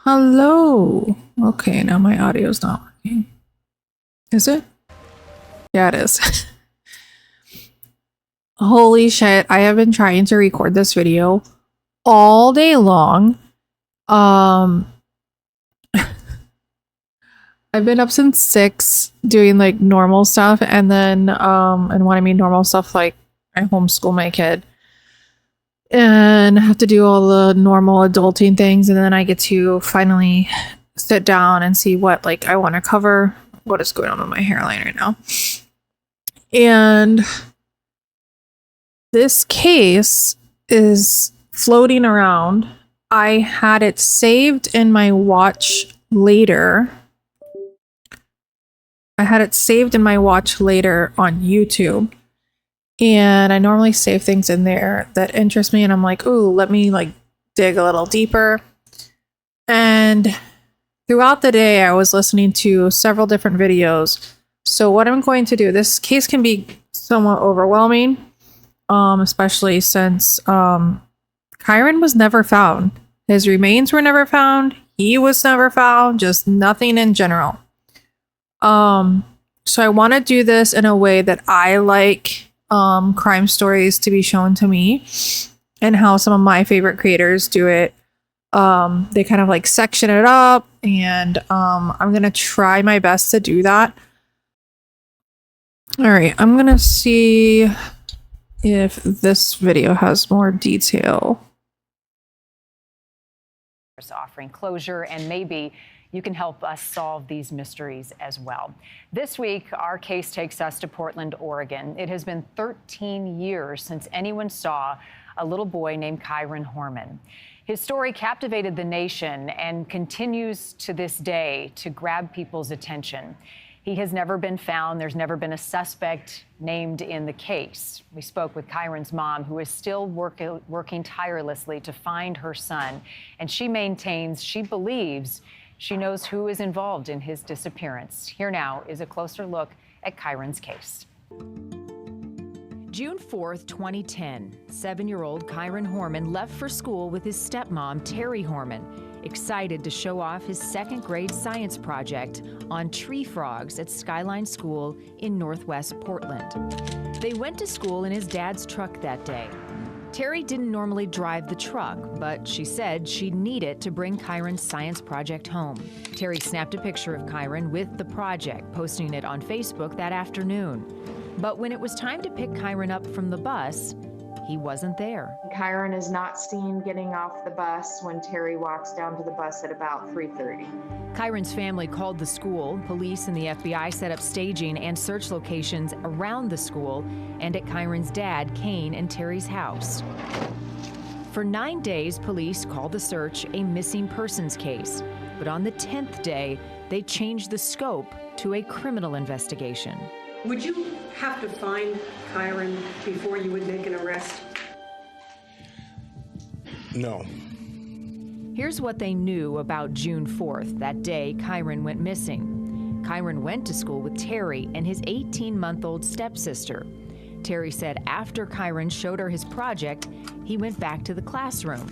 Hello. Okay, now my audio's not working. Is it? Yeah, it is. Holy shit, I have been trying to record this video all day long. Um I've been up since 6 doing like normal stuff, and then and when I mean normal stuff, like I homeschool my kid and I have to do all the normal adulting things, and then I get to finally sit down and see what like I want to cover, what is going on with my hairline right now. And this case is floating around. I had it saved in my watch later. I had it saved in my watch later on YouTube. And I normally save things in there that interest me, and I'm like, ooh, let me like dig a little deeper. And throughout the day, I was listening to several different videos. So what I'm going to do, this case can be somewhat overwhelming, especially since Kyron was never found. His remains were never found. He was never found. Just nothing in general. So I want to do this in a way that I like crime stories to be shown to me, and how some of my favorite creators do it. They kind of like section it up, and I'm gonna try my best to do that. All right, I'm gonna see if this video has more detail. Offering closure, and maybe you can help us solve these mysteries as well. This week, our case takes us to Portland, Oregon. It has been 13 years since anyone saw a little boy named Kyron Horman. His story captivated the nation and continues to this day to grab people's attention. He has never been found. There's never been a suspect named in the case. We spoke with Kyron's mom, who is still working tirelessly to find her son. And she maintains she believes she knows who is involved in his disappearance. Here now is a closer look at Kyron's case. June 4th, 2010, 7-year-old Kyron Horman left for school with his stepmom, Terry Horman, excited to show off his second-grade science project on tree frogs at Skyline School in Northwest Portland. They went to school in his dad's truck that day. Terry didn't normally drive the truck, but she said she'd need it to bring Kyron's science project home. Terry snapped a picture of Kyron with the project, posting it on Facebook that afternoon. But when it was time to pick Kyron up from the bus, he wasn't there. Kyron is not seen getting off the bus when Terry walks down to the bus at about 3:30. Kyron's family called the school. Police and the FBI set up staging and search locations around the school and at Kyron's dad, Kane, and Terry's house. For 9 days, police called the search a missing persons case. But on the 10th day, they changed the scope to a criminal investigation. Would you have to find Kyron before you would make an arrest? No. Here's what they knew about June 4th, that day Kyron went missing. Kyron went to school with Terry and his 18-month-old stepsister. Terry said after Kyron showed her his project, he went back to the classroom.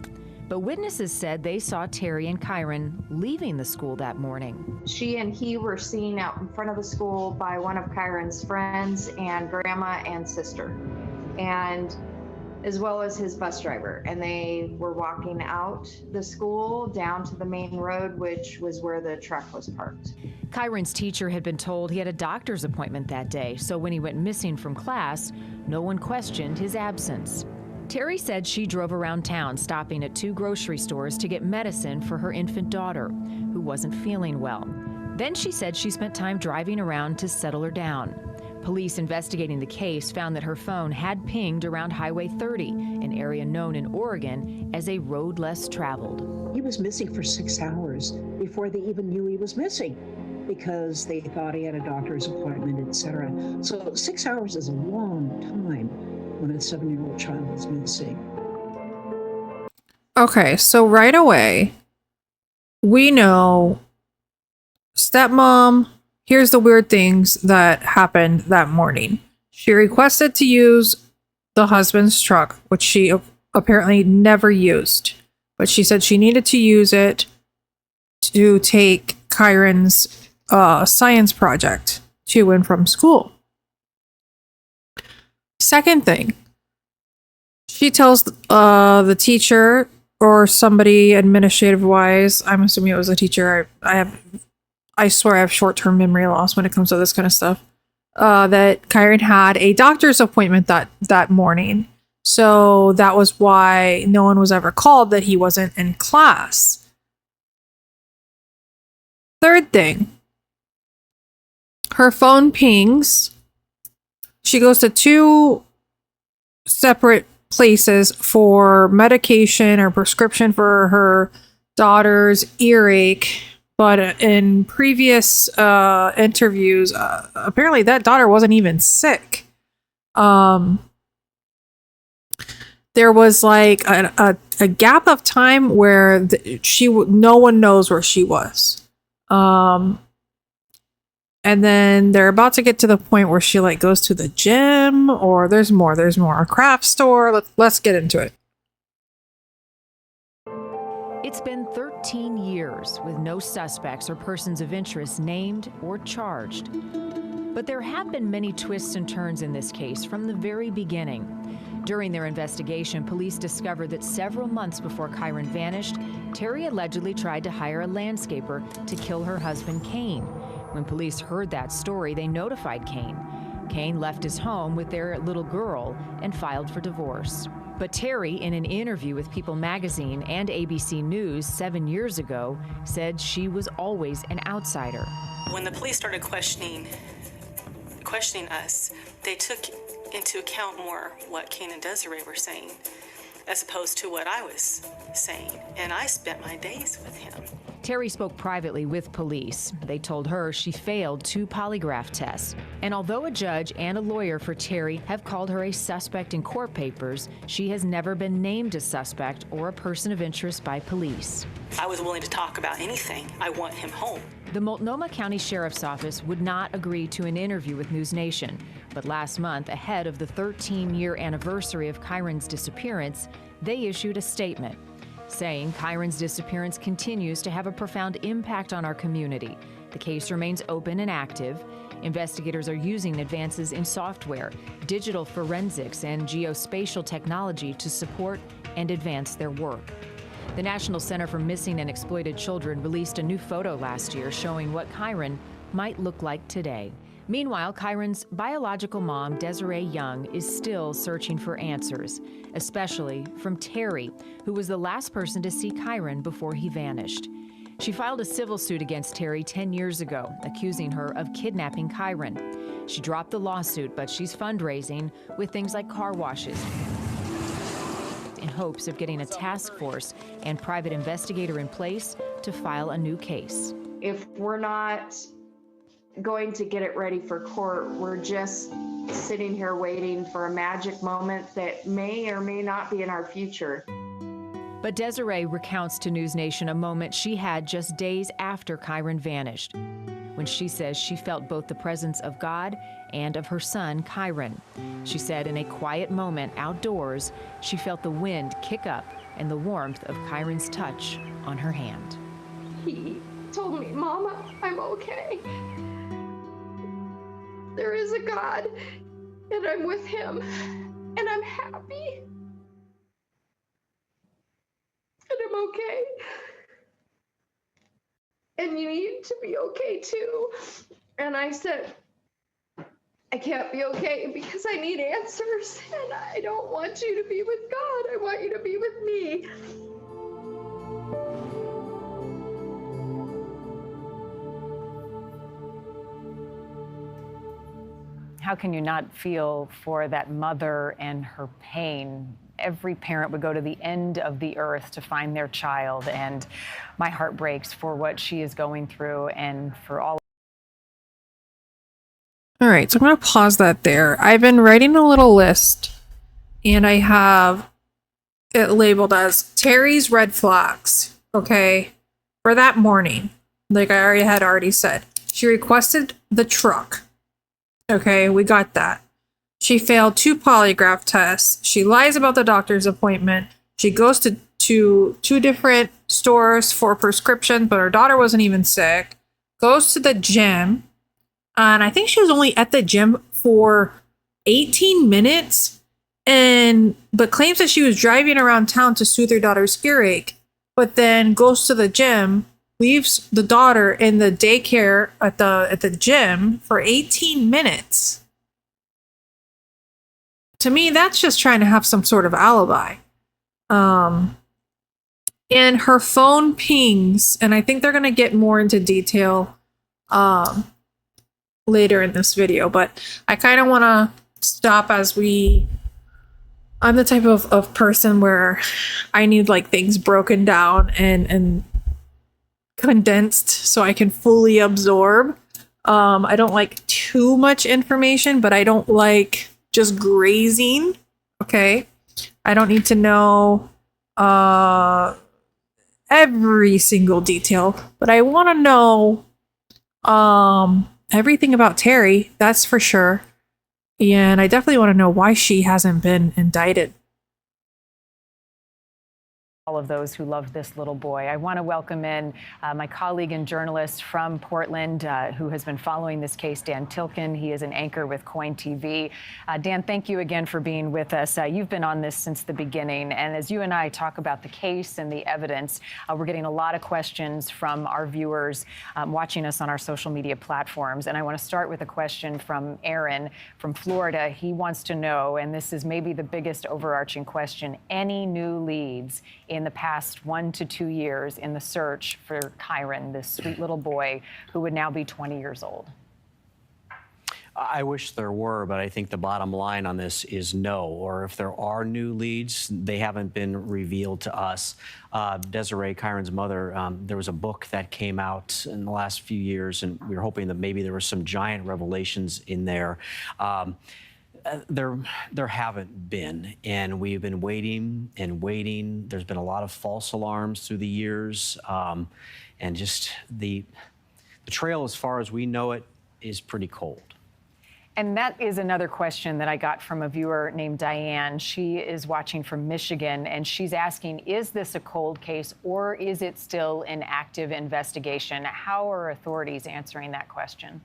But witnesses said they saw Terry and Kyron leaving the school that morning. She and he were seen out in front of the school by one of Kyron's friends and grandma and sister, and as well as his bus driver. And they were walking out the school down to the main road, which was where the truck was parked. Kyron's teacher had been told he had a doctor's appointment that day, so when he went missing from class, no one questioned his absence. Terry said she drove around town, stopping at 2 grocery stores to get medicine for her infant daughter, who wasn't feeling well. Then she said she spent time driving around to settle her down. Police investigating the case found that her phone had pinged around Highway 30, an area known in Oregon as a road less traveled. He was missing for 6 hours before they even knew he was missing, because they thought he had a doctor's appointment, etc. So 6 hours is a long time when a 7-year-old child is missing. Okay, so right away, we know stepmom, here's the weird things that happened that morning. She requested to use the husband's truck, which she apparently never used, but she said she needed to use it to take Kyron's science project to and from school. Second thing, she tells the teacher or somebody administrative wise, I'm assuming it was a teacher. I swear I have short-term memory loss when it comes to this kind of stuff. That Kyron had a doctor's appointment that morning. So that was why no one was ever called, that he wasn't in class. Third thing, her phone pings. She goes to 2 separate places for medication or prescription for her daughter's earache. But in previous interviews, apparently that daughter wasn't even sick. There was like a gap of time where no one knows where she was. And then they're about to get to the point where she like goes to the gym, or there's more, a craft store. Let's get into it. It's been 13 years with no suspects or persons of interest named or charged. But there have been many twists and turns in this case from the very beginning. During their investigation, police discovered that several months before Kyron vanished, Terry allegedly tried to hire a landscaper to kill her husband, Kane. When police heard that story, they notified Kane. Kane left his home with their little girl and filed for divorce. But Terry, in an interview with People magazine and ABC News 7 years ago, said she was always an outsider. When the police started questioning us, they took into account more what Kane and Desiree were saying, as opposed to what I was saying. And I spent my days with him. Terry spoke privately with police. They told her she failed 2 polygraph tests. And although a judge and a lawyer for Terry have called her a suspect in court papers, she has never been named a suspect or a person of interest by police. I was willing to talk about anything. I want him home. The Multnomah County Sheriff's Office would not agree to an interview with News Nation. But last month, ahead of the 13-year anniversary of Kyron's disappearance, they issued a statement saying Kyron's disappearance continues to have a profound impact on our community. The case remains open and active. Investigators are using advances in software, digital forensics, and geospatial technology to support and advance their work. The National Center for Missing and Exploited Children released a new photo last year showing what Kyron might look like today. Meanwhile, Kyron's biological mom, Desiree Young, is still searching for answers, especially from Terry, who was the last person to see Kyron before he vanished. She filed a civil suit against Terry 10 years ago, accusing her of kidnapping Kyron. She dropped the lawsuit, but she's fundraising with things like car washes in hopes of getting a task force and private investigator in place to file a new case. If we're not going to get it ready for court, we're just sitting here waiting for a magic moment that may or may not be in our future. But Desiree recounts to News Nation a moment she had just days after Kyron vanished, when she says she felt both the presence of God and of her son, Kyron. She said in a quiet moment outdoors, she felt the wind kick up and the warmth of Kyron's touch on her hand. He told me, "Mama, I'm okay. There is a God, and I'm with him, and I'm happy, and I'm okay. And you need to be okay too." And I said, "I can't be okay because I need answers, and I don't want you to be with God. I want you to be with me." How can you not feel for that mother and her pain? Every parent would go to the end of the earth to find their child, and my heart breaks for what she is going through and for all. All right, so I'm going to pause that there. I've been writing a little list, and I have it labeled as Terry's red flags, okay, for that morning. Like I already said. She requested the truck. Okay, we got that. She failed 2 polygraph tests. She lies about the doctor's appointment. She goes to to 2 different stores for prescriptions, but her daughter wasn't even sick. Goes to the gym, and I think she was only at the gym for 18 minutes, but claims that she was driving around town to soothe her daughter's earache, but then goes to the gym, leaves the daughter in the daycare at the gym for 18 minutes. To me, that's just trying to have some sort of alibi. And her phone pings, and I think they're going to get more into detail later in this video, but I kind of want to stop I'm the type of person where I need like things broken down and condensed so I can fully absorb. I don't like too much information, but I don't like just grazing. Okay. I don't need to know every single detail, but I want to know everything about Terry, that's for sure. And I definitely want to know why she hasn't been indicted. All of those who love this little boy. I want to welcome in my colleague and journalist from Portland who has been following this case, Dan Tilkin. He is an anchor with Coin TV. Dan, thank you again for being with us. You've been on this since the beginning, and as you and I talk about the case and the evidence, we're getting a lot of questions from our viewers watching us on our social media platforms. And I want to start with a question from Aaron from Florida. He wants to know, and this is maybe the biggest overarching question, any new leads in the past 1 to 2 years in the search for Kyron, this sweet little boy who would now be 20 years old? I wish there were, but I think the bottom line on this is no. Or if there are new leads, they haven't been revealed to us. Desiree, Kyron's mother, there was a book that came out in the last few years, and we were hoping that maybe there were some giant revelations in there. There haven't been, and we've been waiting and waiting. There's been a lot of false alarms through the years, and just the trail, as far as we know it, is pretty cold. And that is another question that I got from a viewer named Diane. She is watching from Michigan, and she's asking, is this a cold case or is it still an active investigation? How are authorities answering that question?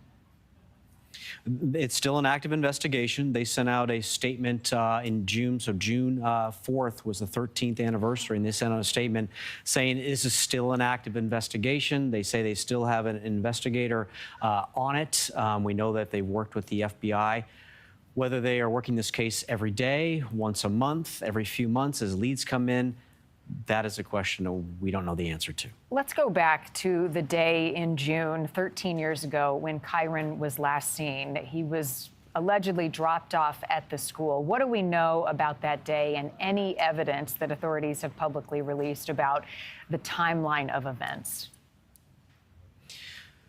It's still an active investigation. They sent out a statement in June. So June 4th was the 13th anniversary, and they sent out a statement saying this is still an active investigation. They say they still have an investigator on it. We know that they worked with the FBI. Whether they are working this case every day, once a month, every few months as leads come in, that is a question we don't know the answer to. Let's go back to the day in June, 13 years ago, when Kyron was last seen. He was allegedly dropped off at the school. What do we know about that day and any evidence that authorities have publicly released about the timeline of events?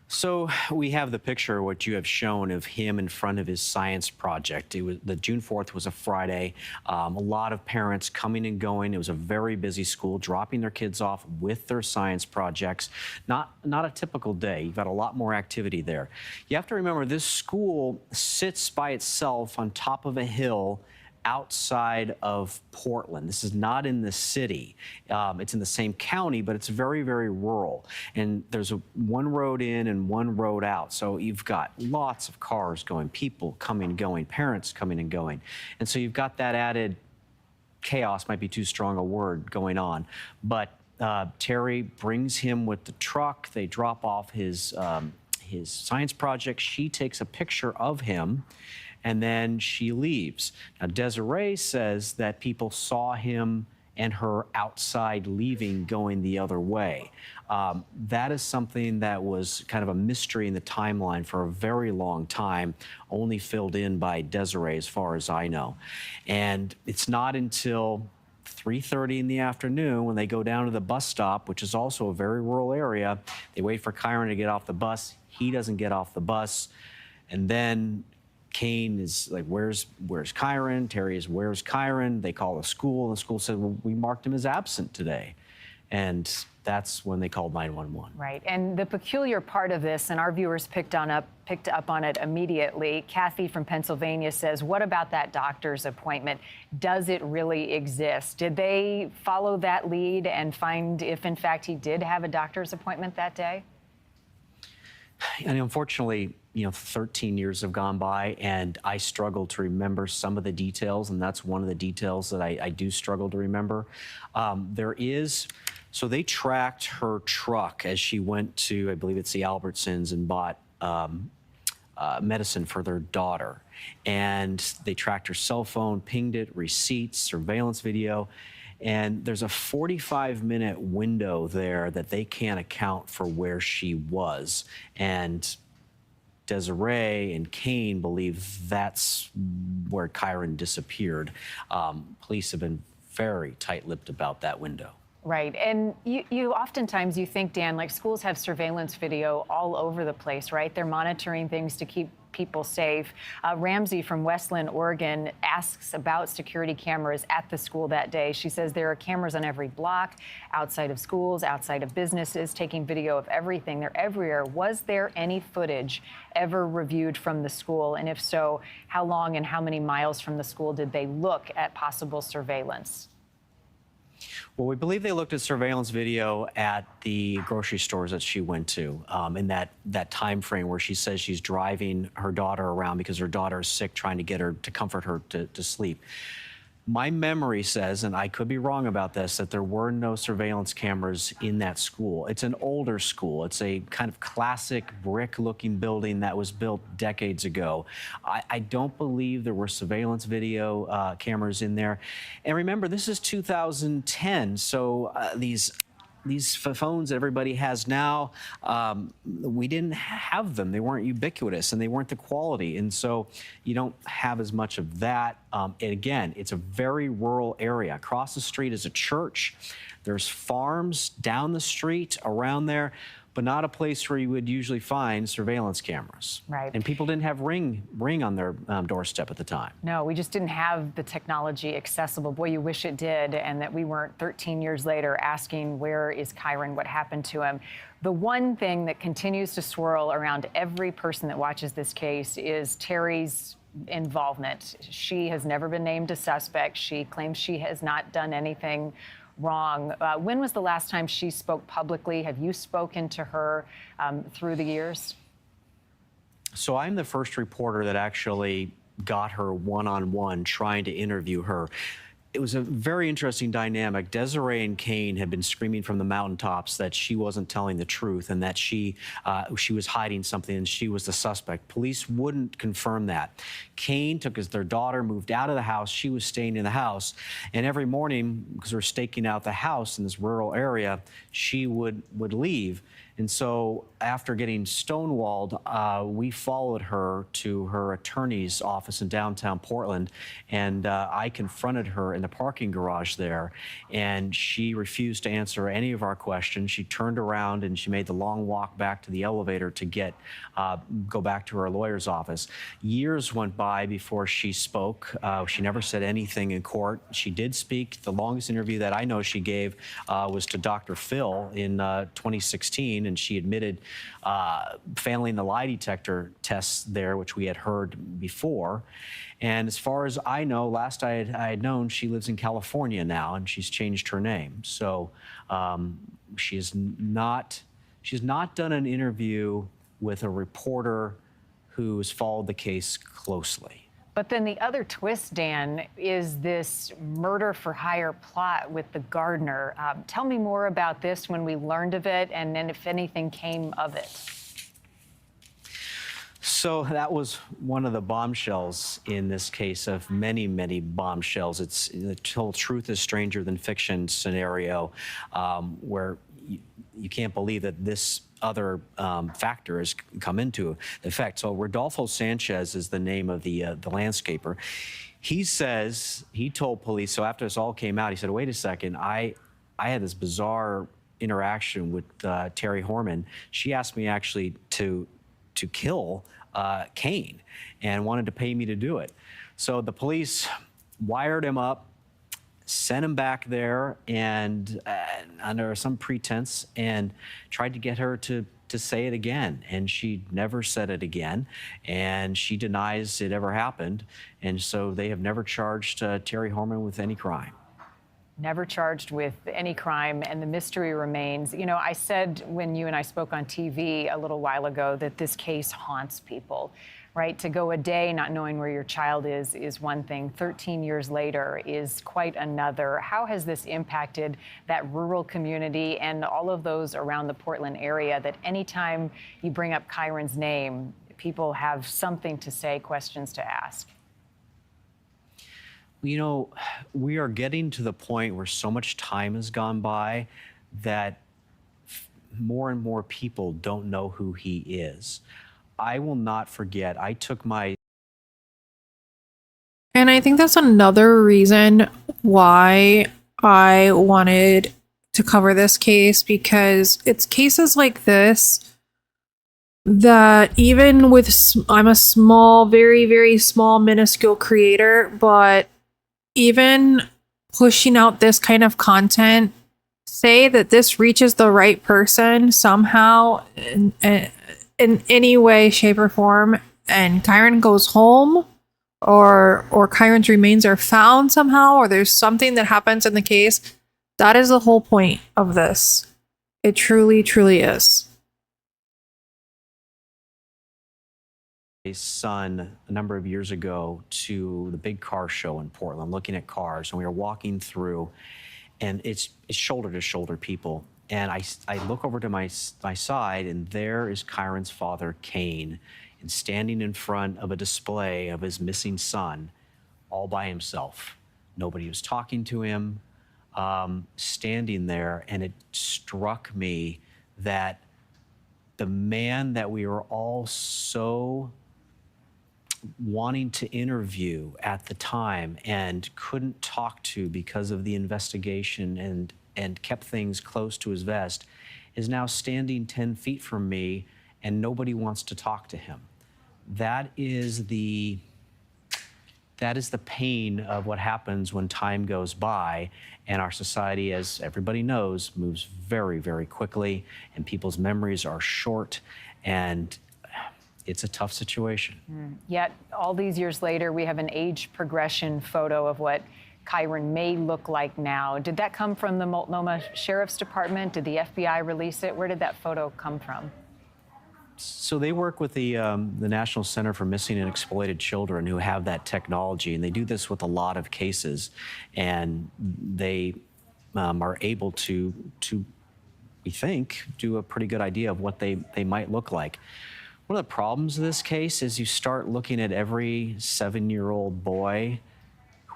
So we have the picture, what you have shown, of him in front of his science project. It was the June 4th was a Friday. A lot of parents coming and going. It was a very busy school, dropping their kids off with their science projects. Not a typical day. You've got a lot more activity there. You have to remember, this school sits by itself on top of a hill outside of Portland. This is not in the city. It's in the same county, but it's very, very rural. And there's one road in and one road out. So you've got lots of cars going, people coming and going, parents coming and going. And so you've got that added chaos, might be too strong a word, going on. But Terry brings him with the truck. They drop off his science project. She takes a picture of him, and then she leaves. Now, Desiree says that people saw him and her outside leaving, going the other way. That is something that was kind of a mystery in the timeline for a very long time, only filled in by Desiree, as far as I know. And it's not until 3:30 in the afternoon when they go down to the bus stop, which is also a very rural area. They wait for Kyron to get off the bus. He doesn't get off the bus. And then Kane is like, where's Kyron? Terry is, where's Kyron? They call the school. The school said, well, we marked him as absent today. And that's when they called 911. Right. And the peculiar part of this, and our viewers picked up on it immediately. Kathy from Pennsylvania says, what about that doctor's appointment? Does it really exist? Did they follow that lead and find if, in fact, he did have a doctor's appointment that day? And unfortunately, 13 years have gone by, and I struggle to remember some of the details, and that's one of the details that I do struggle to remember. So they tracked her truck as she went to, I believe it's the Albertsons, and bought medicine for their daughter. And they tracked her cell phone, pinged it, receipts, surveillance video. And there's a 45-minute window there that they can't account for where she was. And Desiree and Kane believe that's where Kyron disappeared. Police have been very tight-lipped about that window. Right. And you oftentimes you think, Dan, like schools have surveillance video all over the place, right? They're monitoring things to keep people safe. Ramsey from Westland, Oregon, asks about security cameras at the school that day. She says there are cameras on every block, outside of schools, outside of businesses, taking video of everything. They're everywhere. Was there any footage ever reviewed from the school? And if so, how long and how many miles from the school did they look at possible surveillance? Well, we believe they looked at surveillance video at the grocery stores that she went to in that time frame where she says she's driving her daughter around because her daughter is sick, trying to get her to comfort her to sleep. My memory says, and I could be wrong about this, that there were no surveillance cameras in that school. It's an older school. It's a kind of classic brick-looking building that was built decades ago. I don't believe there were surveillance video cameras in there. And remember, this is 2010, so these phones that everybody has now, we didn't have them. They weren't ubiquitous, and they weren't the quality. And so you don't have as much of that. And again, it's a very rural area. Across the street is a church. There's farms down the street around there, but not a place where you would usually find surveillance cameras. Right. And people didn't have Ring on their doorstep at the time. No, we just didn't have the technology accessible. Boy, you wish it did, and that we weren't 13 years later asking, where is Kyron? What happened to him? The one thing that continues to swirl around every person that watches this case is Terry's involvement. She has never been named a suspect. She claims she has not done anything wrong. When was the last time she spoke publicly? Have you spoken to her through the years? So I'm the first reporter that actually got her one-on-one trying to interview her. It was a very interesting dynamic. Desiree and Kane had been screaming from the mountaintops that she wasn't telling the truth and that she was hiding something and she was the suspect. Police wouldn't confirm that. Kane took their daughter, moved out of the house. She was staying in the house. And every morning, because we're staking out the house in this rural area, she would leave. And so after getting stonewalled, we followed her to her attorney's office in downtown Portland, and I confronted her in the parking garage there, and she refused to answer any of our questions. She turned around and she made the long walk back to the elevator to go back to her lawyer's office. Years went by before she spoke. She never said anything in court. She did speak. The longest interview that I know she gave was to Dr. Phil in 2016. And she admitted failing the lie detector tests there, which we had heard before. And as far as I know, last I had known, she lives in California now, and she's changed her name. So she's not done an interview with a reporter who's followed the case closely. But then the other twist, Dan, is this murder for hire plot with the gardener. Tell me more about this, when we learned of it, and then if anything came of it. So that was one of the bombshells in this case of many, many bombshells. It's the whole truth is stranger than fiction scenario where you can't believe that this other factor has come into effect. So Rodolfo Sanchez is the name of the landscaper. He says, he told police, so after this all came out, he said, wait a second, I had this bizarre interaction with Terry Horman. She asked me actually to kill Kane and wanted to pay me to do it. So the police wired him up, sent him back there and under some pretense and tried to get her to say it again. And she never said it again. And she denies it ever happened. And so they have never charged Terry Horman with any crime. Never charged with any crime, and the mystery remains. You know, I said when you and I spoke on TV a little while ago that this case haunts people, right? To go a day not knowing where your child is one thing. 13 years later is quite another. How has this impacted that rural community and all of those around the Portland area that anytime you bring up Kyron's name, people have something to say, questions to ask? You know, we are getting to the point where so much time has gone by that more and more people don't know who he is. I will not forget, I took my... And I think that's another reason why I wanted to cover this case, because it's cases like this that even with, I'm a small, very, very small, minuscule creator, but even pushing out this kind of content, say that this reaches the right person somehow in any way, shape, or form, and Kyron goes home, or Kyron's remains are found somehow, or there's something that happens in the case, that is the whole point of this. It truly, truly is. Son a number of years ago to the big car show in Portland, looking at cars, and we were walking through, and it's shoulder to shoulder people, and I look over to my side, and there is Kyron's father, Kane, and standing in front of a display of his missing son, all by himself. Nobody was talking to him, standing there, and it struck me that the man that we were all so wanting to interview at the time and couldn't talk to because of the investigation and kept things close to his vest is now standing 10 feet from me, and nobody wants to talk to him. That is the pain of what happens when time goes by, and our society, as everybody knows, moves very, very quickly, and people's memories are short, and it's a tough situation. Yet, all these years later, we have an age progression photo of what Kyron may look like now. Did that come from the Multnomah Sheriff's Department? Did the FBI release it? Where did that photo come from? So they work with the National Center for Missing and Exploited Children, who have that technology, and they do this with a lot of cases, and they are able to, we think, do a pretty good idea of what they might look like. One of the problems of this case is you start looking at every 7-year-old boy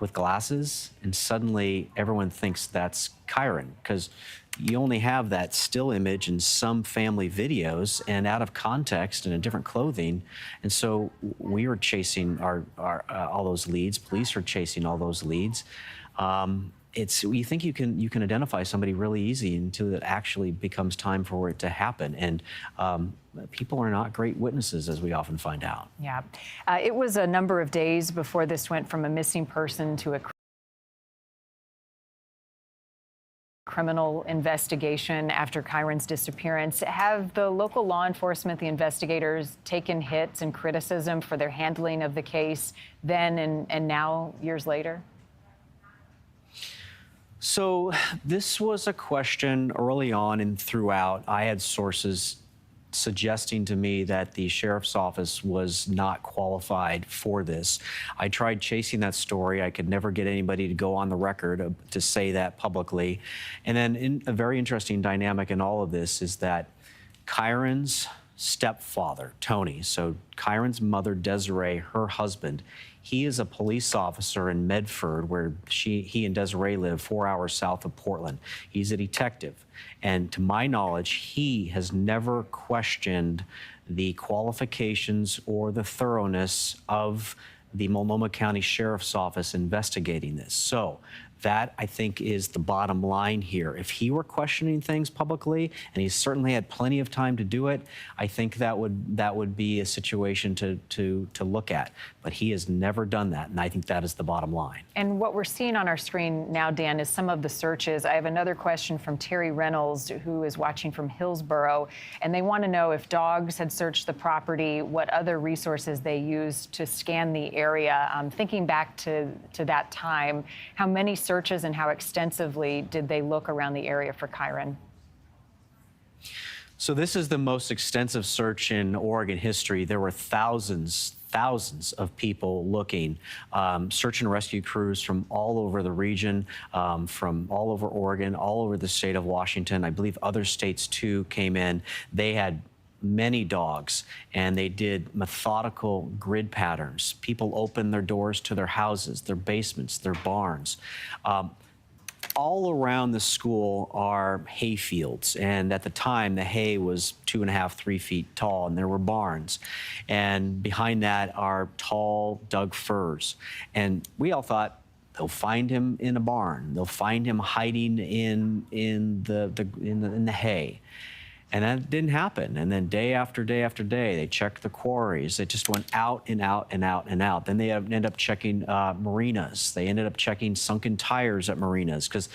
with glasses, and suddenly everyone thinks that's Kyron, because you only have that still image in some family videos and out of context and in different clothing. And so we are chasing all those leads. Police are chasing all those leads. You think you can identify somebody really easy until it actually becomes time for it to happen. And people are not great witnesses, as we often find out. Yeah. It was a number of days before this went from a missing person to a criminal investigation after Kyron's disappearance. Have the local law enforcement, the investigators, taken hits and criticism for their handling of the case then and now, years later? So this was a question early on and throughout. I had sources suggesting to me that the sheriff's office was not qualified for this. I tried chasing that story. I could never get anybody to go on the record to say that publicly. And then a very interesting dynamic in all of this is that Kyron's stepfather, Tony, so Kyron's mother, Desiree, her husband, he is a police officer in Medford, where he and Desiree live 4 hours south of Portland. He's a detective. And to my knowledge, he has never questioned the qualifications or the thoroughness of the Multnomah County Sheriff's Office investigating this. So That, I think, is the bottom line here. If he were questioning things publicly, and he certainly had plenty of time to do it, I think that would be a situation to look at. But he has never done that, and I think that is the bottom line. And what we're seeing on our screen now, Dan, is some of the searches. I have another question from Terry Reynolds, who is watching from Hillsborough, and they want to know if dogs had searched the property, what other resources they used to scan the area. Thinking back to that time, how many searches and how extensively did they look around the area for Kyron? So this is the most extensive search in Oregon history. There were thousands of people looking, search and rescue crews from all over the region, from all over Oregon, all over the state of Washington. I believe other states too came in. They had many dogs, and they did methodical grid patterns. People opened their doors to their houses, their basements, their barns. All around the school are hay fields, and at the time the hay was 2.5, 3 feet tall, and there were barns, and behind that are tall dug firs. And we all thought, they'll find him in a barn, they'll find him hiding in the hay. And that didn't happen. And then day after day after day, they checked the quarries. They just went out and out and out and out. Then they ended up checking marinas. They ended up checking sunken tires at marinas, because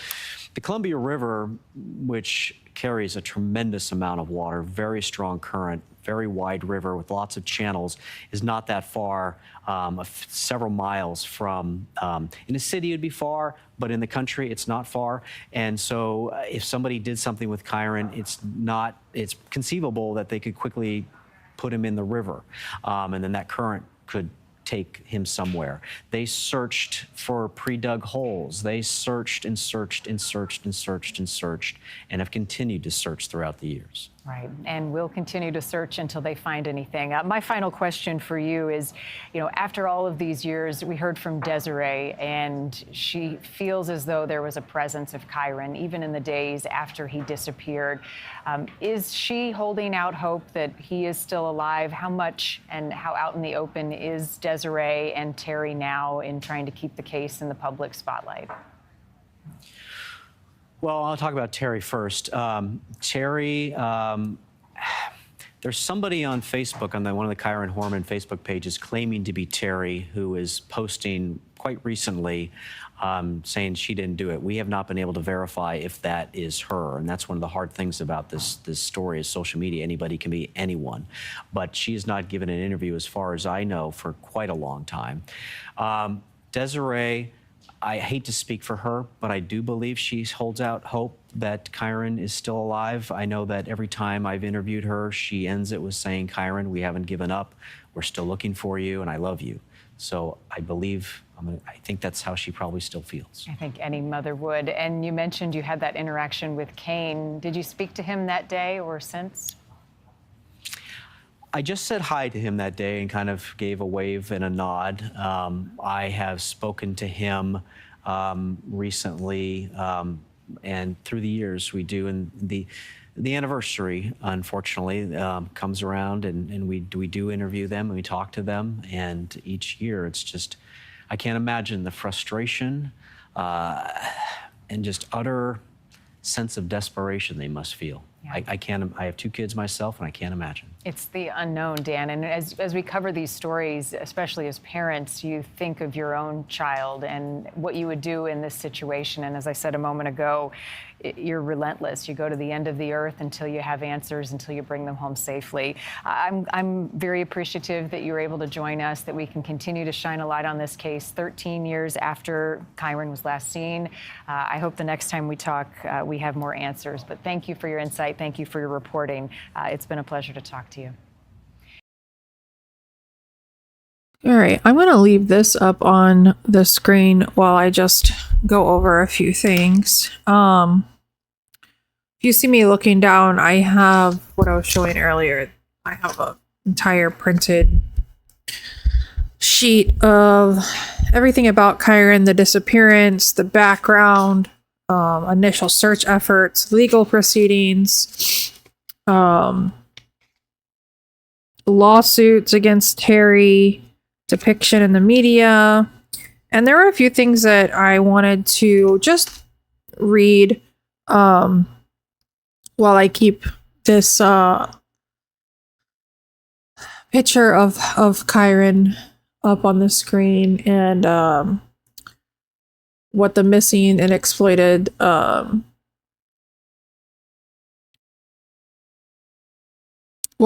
the Columbia River, which carries a tremendous amount of water, very strong current, very wide river with lots of channels, is not that far, several miles from, in a city it'd be far, but in the country it's not far. And so if somebody did something with Kyron, it's conceivable that they could quickly put him in the river, and then that current could take him somewhere. They searched for pre-dug holes. They searched and searched and searched and searched and searched, and have continued to search throughout the years. Right, and we'll continue to search until they find anything. My final question for you is, after all of these years, we heard from Desiree, and she feels as though there was a presence of Kyron, even in the days after he disappeared. Is she holding out hope that he is still alive? How much and how out in the open is Desiree and Terry now in trying to keep the case in the public spotlight? Well, I'll talk about Terry first. Terry, there's somebody on Facebook, on one of the Kyron Horman Facebook pages, claiming to be Terry, who is posting quite recently saying she didn't do it. We have not been able to verify if that is her, and that's one of the hard things about this story is social media. Anybody can be anyone, but she has not given an interview, as far as I know, for quite a long time. Desiree, I hate to speak for her, but I do believe she holds out hope that Kyron is still alive. I know that every time I've interviewed her, she ends it with saying, Kyron, we haven't given up. We're still looking for you, and I love you. So I think that's how she probably still feels. I think any mother would. And you mentioned you had that interaction with Kane. Did you speak to him that day or since? I just said hi to him that day and kind of gave a wave and a nod. I have spoken to him recently, and through the years we do. And the anniversary, unfortunately, comes around, and we do interview them and we talk to them. And each year, it's just, I can't imagine the frustration and just utter sense of desperation they must feel. Yeah. I have 2 kids myself, and I can't imagine. It's the unknown, Dan. And as we cover these stories, especially as parents, you think of your own child and what you would do in this situation. And as I said a moment ago, you're relentless. You go to the end of the earth until you have answers, until you bring them home safely. I'm very appreciative that you were able to join us, that we can continue to shine a light on this case 13 years after Kyron was last seen. I hope the next time we talk, we have more answers. But thank you for your insight. Thank you for your reporting. It's been a pleasure to talk to you. All right, I'm going to leave this up on the screen while I just go over a few things. If you see me looking down, I have what I was showing earlier. I have an entire printed sheet of everything about Kyron, the disappearance, the background, initial search efforts, legal proceedings, lawsuits against Terry, depiction in the media, And there are a few things that I wanted to just read while I keep this picture of Kyron up on the screen, and what the missing and exploited while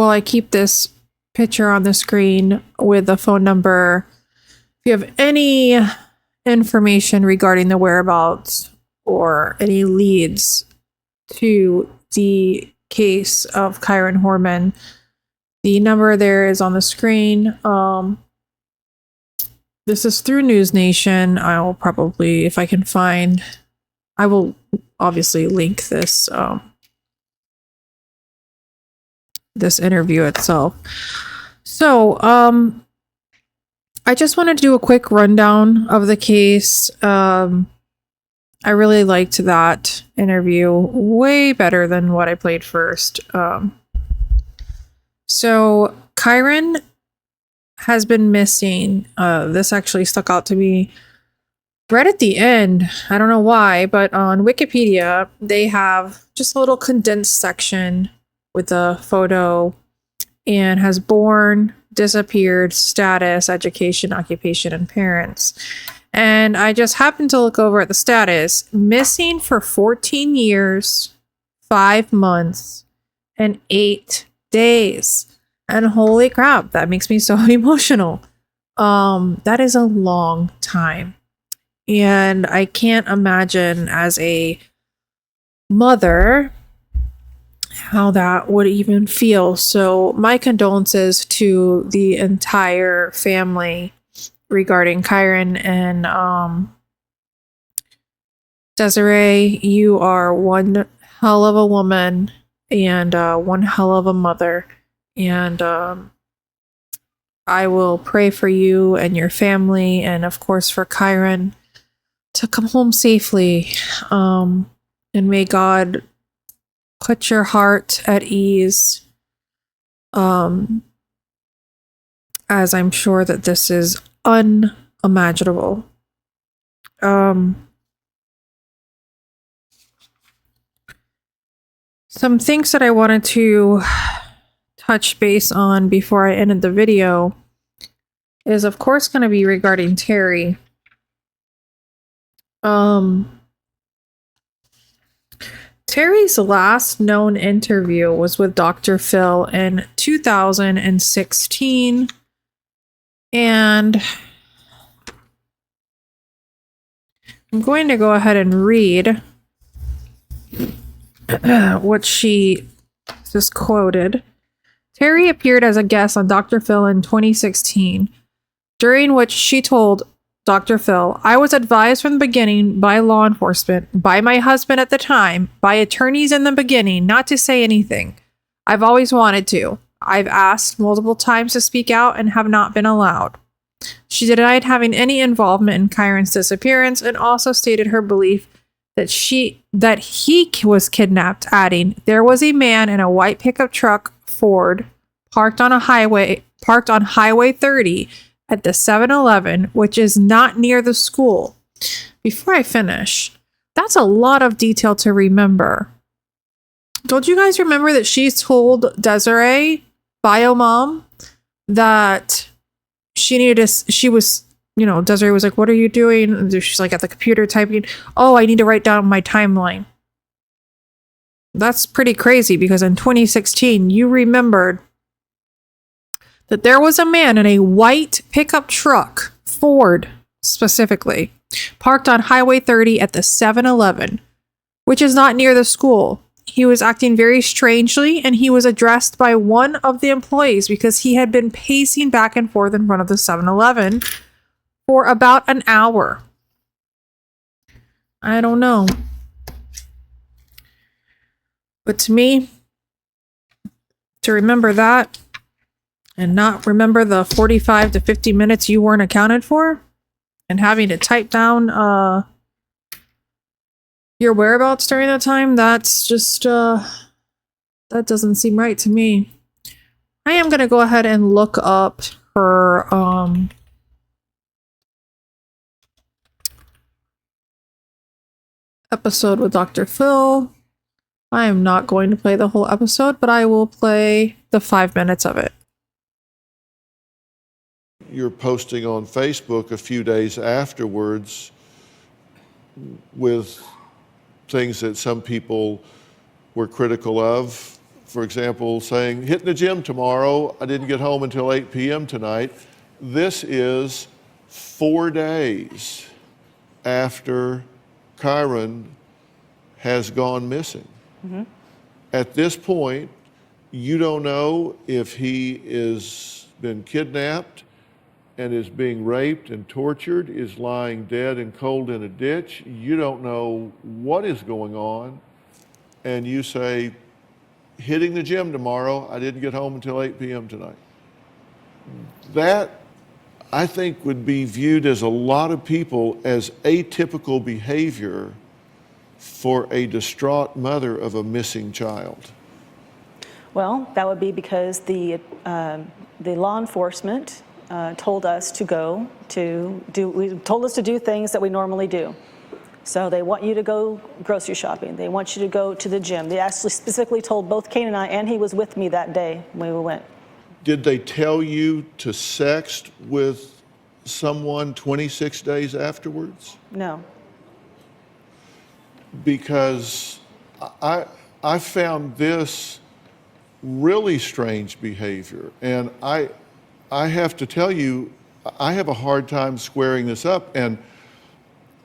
I keep this picture on the screen with the phone number. If you have any information regarding the whereabouts or any leads to the case of Kyron Horman, the number there is on the screen. This is through News Nation. I will probably, if I can find, I will obviously link this this interview itself. So, I just wanted to do a quick rundown of the case. I really liked that interview way better than what I played first. So Kyron has been missing. This actually stuck out to me right at the end. I don't know why, but on Wikipedia, they have just a little condensed section with a photo and has born, disappeared, status, education, occupation, and parents. And I just happened to look over at the status. Missing for 14 years, 5 months, and 8 days. And holy crap, that makes me so emotional. That is a long time. And I can't imagine as a mother how that would even feel. So my condolences to the entire family regarding Kyron and Desiree. You are one hell of a woman and one hell of a mother. And I will pray for you and your family, and of course for Kyron to come home safely. And may God put your heart at ease, as I'm sure that this is unimaginable. Some things that I wanted to touch base on before I ended the video is, of course, going to be regarding Terry. Terry's last known interview was with Dr. Phil in 2016. And I'm going to go ahead and read what she just quoted. Terry appeared as a guest on Dr. Phil in 2016, during which she told Dr. Phil, "I was advised from the beginning by law enforcement, by my husband at the time, by attorneys in the beginning, not to say anything. I've always wanted to. I've asked multiple times to speak out and have not been allowed." She denied having any involvement in Kyron's disappearance and also stated her belief that he was kidnapped, adding, "There was a man in a white pickup truck Ford parked on Highway 30 at the 7-Eleven, which is not near the school." Before I finish, that's a lot of detail to remember. Don't you guys remember that she told Desiree, bio mom, that Desiree was like, "What are you doing?" And she's like at the computer typing, "Oh, I need to write down my timeline." That's pretty crazy, because in 2016, you remembered that there was a man in a white pickup truck, Ford specifically, parked on Highway 30 at the 7-Eleven, which is not near the school. He was acting very strangely, and he was addressed by one of the employees because he had been pacing back and forth in front of the 7-Eleven for about an hour. I don't know. But to me, to remember that and not remember the 45 to 50 minutes you weren't accounted for and having to type down your whereabouts during that time, that's just, that doesn't seem right to me. I am going to go ahead and look up her episode with Dr. Phil. I am not going to play the whole episode, but I will play the 5 minutes of it. You're posting on Facebook a few days afterwards with things that some people were critical of. For example, saying, hitting the gym tomorrow, I didn't get home until 8 p.m. tonight. This is 4 days after Kyron has gone missing. Mm-hmm. At this point, you don't know if he is been kidnapped and is being raped and tortured, is lying dead and cold in a ditch. You don't know what is going on. And you say, hitting the gym tomorrow, I didn't get home until 8 p.m. tonight. That, I think, would be viewed as a lot of people as atypical behavior for a distraught mother of a missing child. Well, that would be because the law enforcement told us to do things that we normally do. So they want you to go grocery shopping. They want you to go to the gym. They actually specifically told both Kane and I, and he was with me that day when we went. Did they tell you to sext with someone 26 days afterwards? No. Because I found this really strange behavior, and I have to tell you, I have a hard time squaring this up, and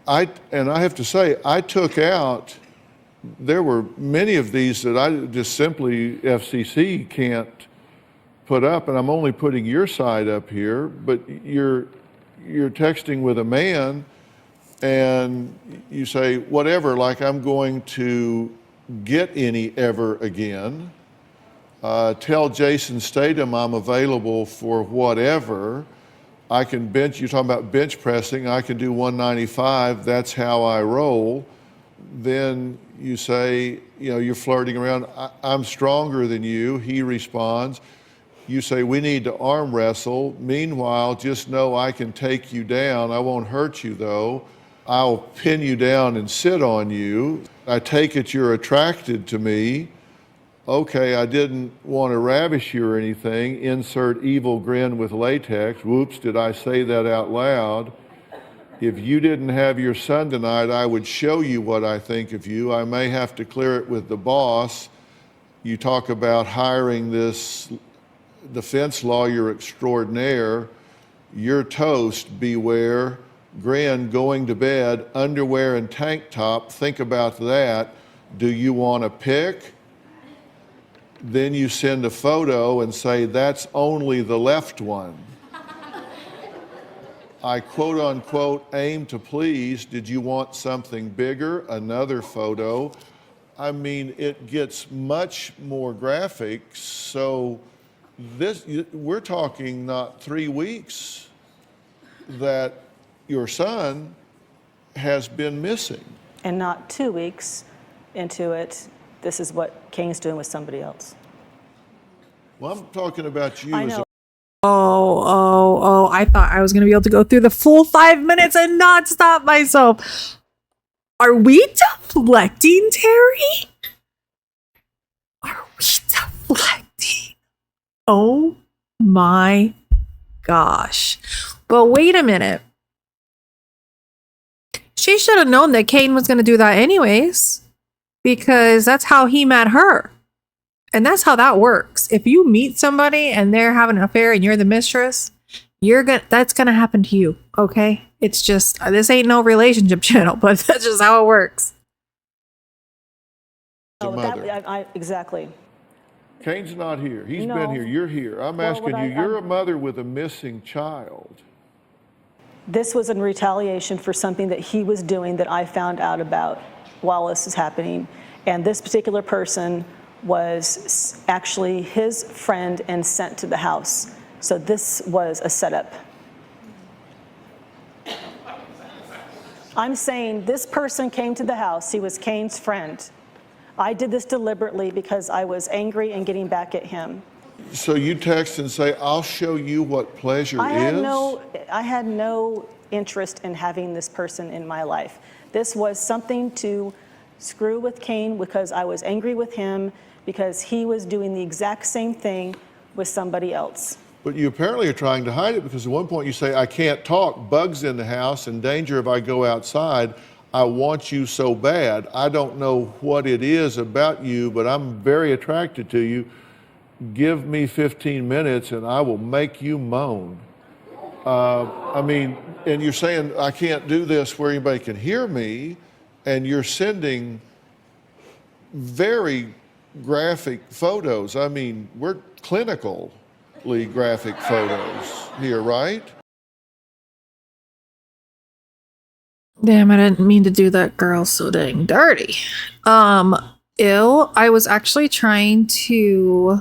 I have to say, I took out, there were many of these that I just simply, FCC can't put up, and I'm only putting your side up here, but you're texting with a man, and you say, whatever, like I'm going to get any ever again. Tell Jason Statham I'm available for whatever. I can bench, you're talking about bench pressing, I can do 195, that's how I roll. Then you say, you're flirting around, I'm stronger than you. He responds. You say, we need to arm wrestle. Meanwhile, just know I can take you down. I won't hurt you though. I'll pin you down and sit on you. I take it you're attracted to me. Okay, I didn't want to ravish you or anything. Insert evil grin with latex. Whoops, did I say that out loud? If you didn't have your son tonight, I would show you what I think of you. I may have to clear it with the boss. You talk about hiring this defense lawyer extraordinaire. You're toast, beware. Grin, going to bed, underwear and tank top. Think about that. Do you want to pick? Then you send a photo and say, that's only the left one. I quote unquote aim to please. Did you want something bigger? Another photo. I mean, it gets much more graphic. So we're talking not 3 weeks that your son has been missing. And not 2 weeks into it, this is what Kane's doing with somebody else. Well, I'm talking about you. I know. I thought I was going to be able to go through the full 5 minutes and not stop myself. Are we deflecting, Terry? Are we deflecting? Oh my gosh. But wait a minute. She should have known that Kane was going to do that anyways, because that's how he met her. And that's how that works. If you meet somebody and they're having an affair and you're the mistress, that's going to happen to you. Okay. It's just, this ain't no relationship channel, but that's just how it works. Exactly. Kane's not here. He's been here. You're here. I'm asking you, you're a mother with a missing child. This was in retaliation for something that he was doing that I found out about while this is happening. And this particular person was actually his friend and sent to the house. So this was a setup. I'm saying this person came to the house. He was Kane's friend. I did this deliberately because I was angry and getting back at him. So you text and say, I'll show you what pleasure is? I had no interest in having this person in my life. This was something to screw with Cain because I was angry with him because he was doing the exact same thing with somebody else. But you apparently are trying to hide it because at one point you say, I can't talk, bugs in the house, in danger if I go outside. I want you so bad. I don't know what it is about you, but I'm very attracted to you. Give me 15 minutes and I will make you moan. I mean, and you're saying I can't do this where anybody can hear me, and you're sending very graphic photos. I mean, we're clinically graphic photos here, right? Damn, I didn't mean to do that girl so dang dirty. I was actually trying to,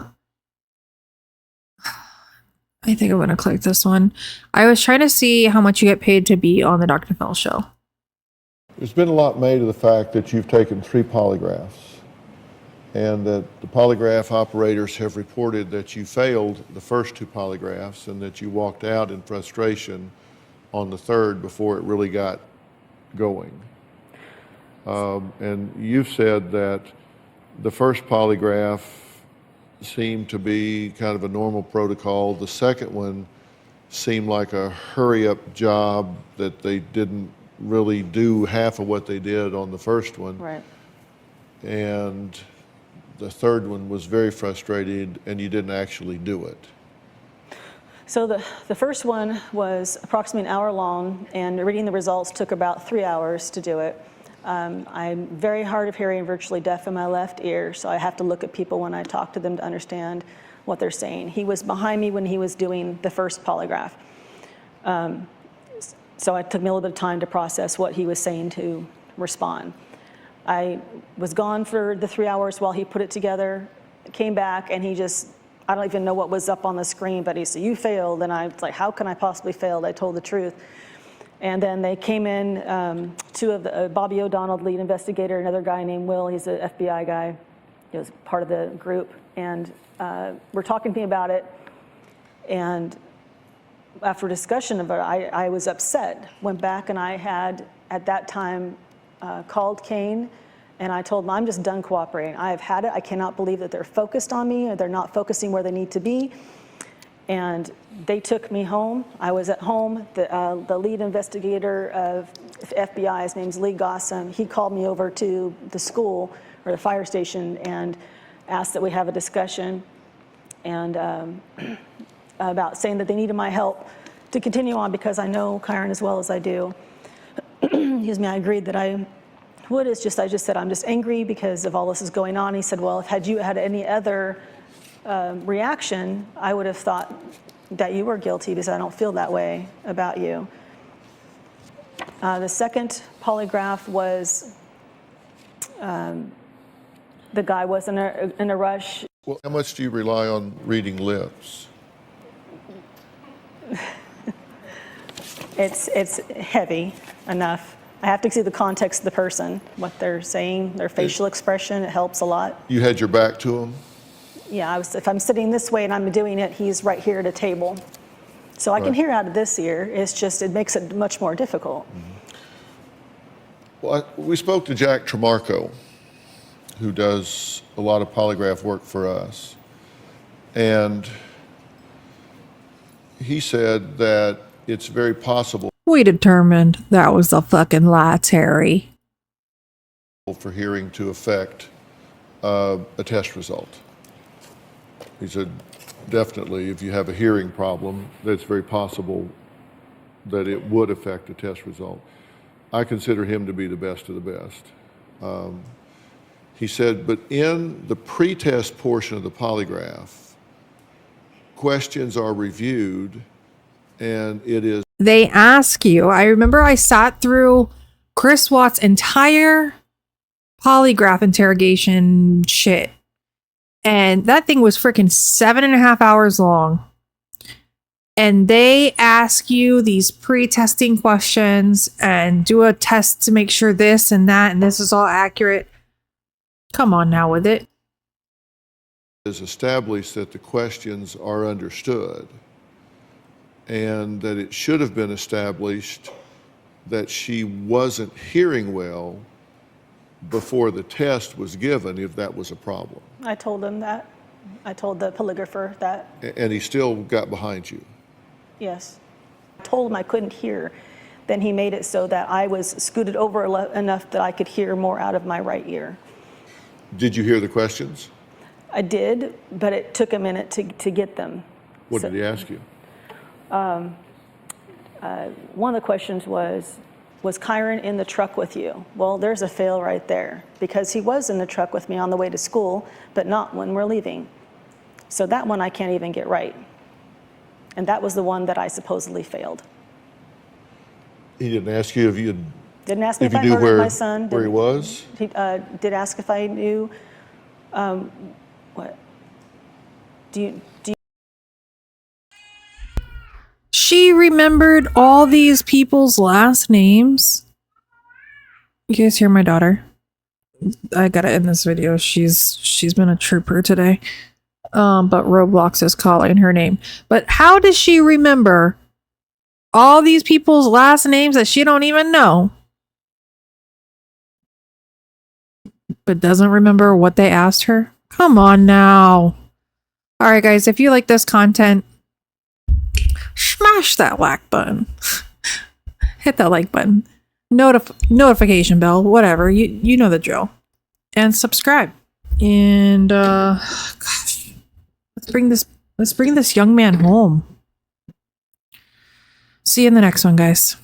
I think I'm gonna click this one. I was trying to see how much you get paid to be on the Dr. Phil show. There's been a lot made of the fact that you've taken 3 polygraphs and that the polygraph operators have reported that you failed the first 2 polygraphs and that you walked out in frustration on the 3rd before it really got going. And you've said that the first polygraph seemed to be kind of a normal protocol. The second one seemed like a hurry-up job that they didn't really do half of what they did on the first one. Right. And the third one was very frustrated and you didn't actually do it. So the first one was approximately an hour long, and reading the results took about 3 hours to do it. I'm very hard of hearing, virtually deaf in my left ear, so I have to look at people when I talk to them to understand what they're saying. He was behind me when he was doing the first polygraph. So it took me a little bit of time to process what he was saying to respond. I was gone for the 3 hours while he put it together, came back, and he just, I don't even know what was up on the screen, but he said, you failed. And I was like, how can I possibly fail? I told the truth. And then they came in, 2 of the, Bobby O'Donnell, lead investigator, another guy named Will, he's an FBI guy. He was part of the group. And we're talking to me about it. And after discussion about it, I was upset. Went back and I had, at that time, called Cain, and I told him, I'm just done cooperating. I have had it. I cannot believe that they're focused on me, or they're not focusing where they need to be. And they took me home. I was at home. The lead investigator of FBI, his name's Lee Gossam, he called me over to the school, or the fire station, and asked that we have a discussion, and about saying that they needed my help to continue on because I know Kyron as well as I do. Excuse me, I agreed that I would. I just said, I'm just angry because of all this is going on. He said, well, had you had any other reaction, I would have thought that you were guilty because I don't feel that way about you. The second polygraph was, the guy was in a rush. Well, how much do you rely on reading lips? It's heavy enough. I have to see the context of the person, what they're saying, their facial expression. It helps a lot. You had your back to him? Yeah, if I'm sitting this way and I'm doing it, he's right here at a table. So I can hear out of this ear. It's just, it makes it much more difficult. Mm-hmm. Well, we spoke to Jack Tremarco, who does a lot of polygraph work for us. And he said that it's very possible We determined that was a fucking lie, Terry. for hearing to affect a test result. He said, definitely, if you have a hearing problem, that's very possible that it would affect a test result. I consider him to be the best of the best. He said, but in the pre-test portion of the polygraph, questions are reviewed, and it is They ask you, I remember I sat through Chris Watts' entire polygraph interrogation shit. And that thing was freaking 7.5 hours long. And they ask you these pre-testing questions and do a test to make sure this and that and this is all accurate. Come on now with it. is established that the questions are understood, and that it should have been established that she wasn't hearing well before the test was given, if that was a problem. I told him that. I told the polygrapher that. And he still got behind you. Yes. I told him I couldn't hear. Then he made it so that I was scooted over enough that I could hear more out of my right ear. Did you hear the questions? I did, but it took a minute to get them. What did he ask you? One of the questions was Kyron in the truck with you? Well, there's a fail right there, because he was in the truck with me on the way to school, but not when we're leaving. So that one I can't even get right. And that was the one that I supposedly failed. He didn't ask you if you Didn't ask me if you I knew murdered my son. where he was? He did ask if I knew. What? Do you? She remembered all these people's last names. You guys hear my daughter? I gotta end this video. She's been a trooper today. But Roblox is calling her name. But how does she remember all these people's last names that she don't even know? But doesn't remember what they asked her? Come on now. All right, guys, if you like this content, smash that like button. Hit that like button. Notification bell, whatever. You know the drill. And subscribe. And gosh, let's bring this young man home. See you in the next one, guys.